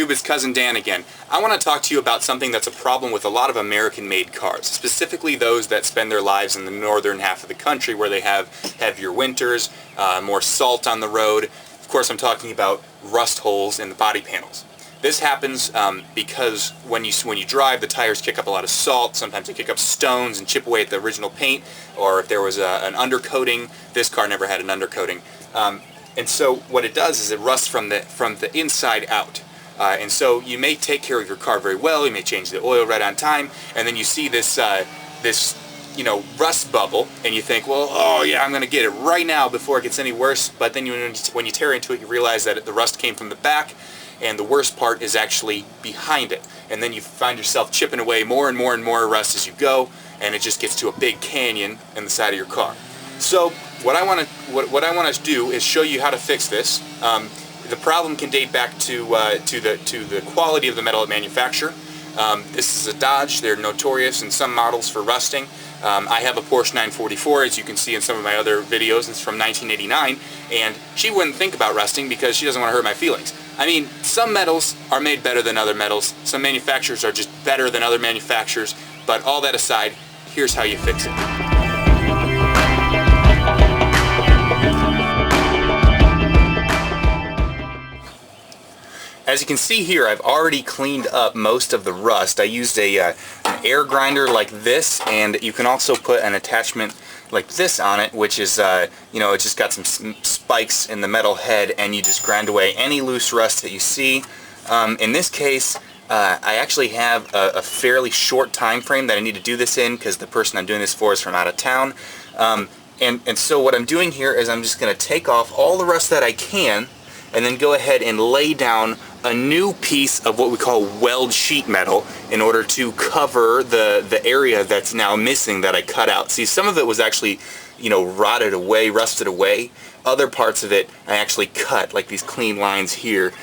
YouTube, it's Cousin Dan again. I want to talk to you about something that's a problem with a lot of American-made cars, specifically those that spend their lives in the northern half of the country where they have heavier winters, more salt on the road. Of course, I'm talking about rust holes in the body panels. This happens because when you drive, the tires kick up a lot of salt. Sometimes they kick up stones and chip away at the original paint, or if there was an undercoating. This car never had an undercoating. And so what it does is it rusts from the inside out. And so you may take care of your car very well, you may change the oil right on time, and then you see this rust bubble, and you think, well, oh yeah, I'm going to get it right now before it gets any worse. But then when you tear into it, you realize that the rust came from the back, and the worst part is actually behind it. And then you find yourself chipping away more and more and more rust as you go, and it just gets to a big canyon in the side of your car. So what I want to do is show you how to fix this. The problem can date back to the quality of the metal at manufacture. This is a Dodge. They're notorious in some models for rusting. I have a Porsche 944, as you can see in some of my other videos. It's from 1989, and she wouldn't think about rusting because she doesn't want to hurt my feelings. I mean, some metals are made better than other metals. Some manufacturers are just better than other manufacturers. But all that aside, here's how you fix it. As you can see here, I've already cleaned up most of the rust. I used an air grinder like this, and you can also put an attachment like this on it, which is, it's just got some spikes in the metal head, and you just grind away any loose rust that you see. In this case, I actually have a fairly short time frame that I need to do this in because the person I'm doing this for is from out of town. And so what I'm doing here is I'm just going to take off all the rust that I can, and then go ahead and lay down a new piece of what we call weld sheet metal in order to cover the area that's now missing that I cut out. See, some of it was actually, rotted away, rusted away. Other parts of it I actually cut, like these clean lines here,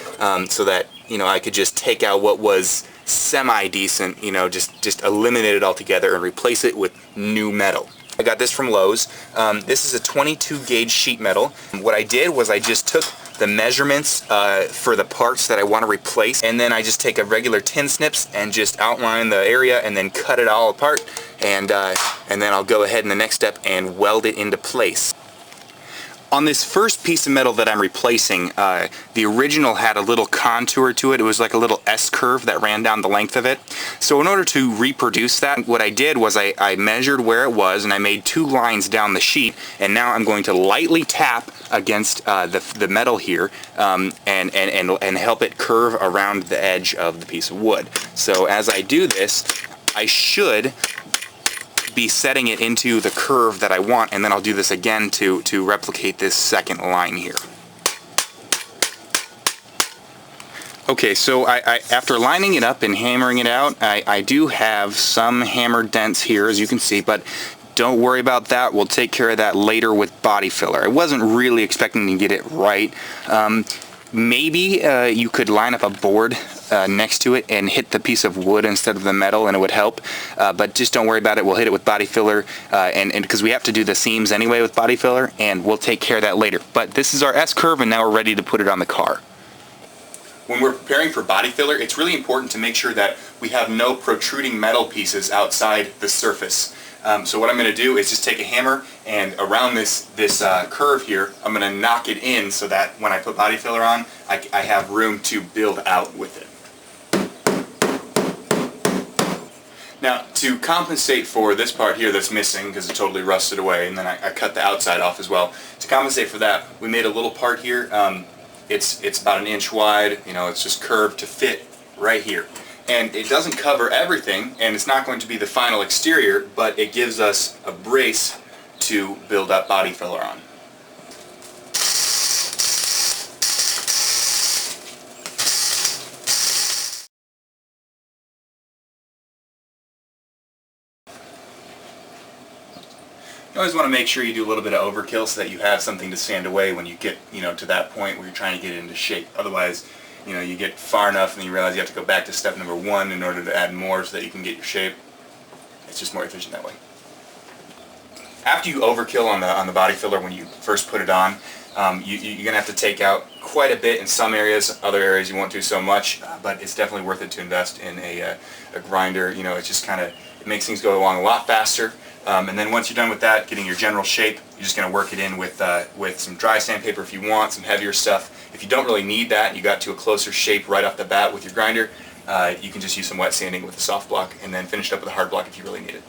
so that, I could just take out what was semi-decent, just eliminate it altogether and replace it with new metal. I got this from Lowe's. This is a 22 gauge sheet metal. What I did was I just took the measurements for the parts that I want to replace, and then I just take a regular tin snips and just outline the area and then cut it all apart, and then I'll go ahead in the next step and weld it into place. On this first piece of metal that I'm replacing, the original had a little contour to it. It was like a little S-curve that ran down the length of it. So in order to reproduce that, what I did was I measured where it was, and I made 2 lines down the sheet, and now I'm going to lightly tap against the metal here and help it curve around the edge of the piece of wood. So as I do this, I should be setting it into the curve that I want, and then I'll do this again to replicate this second line here. Okay, so after lining it up and hammering it out, I do have some hammered dents here, as you can see, but don't worry about that. We'll take care of that later with body filler. I wasn't really expecting to get it right. Maybe you could line up a board next to it and hit the piece of wood instead of the metal, and it would help. But just don't worry about it. We'll hit it with body filler, and because we have to do the seams anyway with body filler, and we'll take care of that later. But this is our S-curve, and now we're ready to put it on the car. When we're preparing for body filler, it's really important to make sure that we have no protruding metal pieces outside the surface. So what I'm going to do is just take a hammer, and around this curve here, I'm going to knock it in so that when I put body filler on, I have room to build out with it. Now, to compensate for this part here that's missing because it totally rusted away, and then I cut the outside off as well. To compensate for that, we made a little part here. It's about 1 inch wide. It's just curved to fit right here. And it doesn't cover everything, and it's not going to be the final exterior, but it gives us a brace to build up body filler on. You always want to make sure you do a little bit of overkill so that you have something to sand away when you get, to that point where you're trying to get it into shape. Otherwise, you get far enough and you realize you have to go back to step number 1 in order to add more so that you can get your shape. It's just more efficient that way. After you overkill on the body filler when you first put it on, You're going to have to take out quite a bit in some areas. Other areas you won't do so much, but it's definitely worth it to invest in a grinder. You know, it just kind of, it makes things go along a lot faster. And then once you're done with that, getting your general shape, you're just going to work it in with some dry sandpaper if you want, some heavier stuff. If you don't really need that, and you got to a closer shape right off the bat with your grinder, you can just use some wet sanding with a soft block and then finish it up with a hard block if you really need it.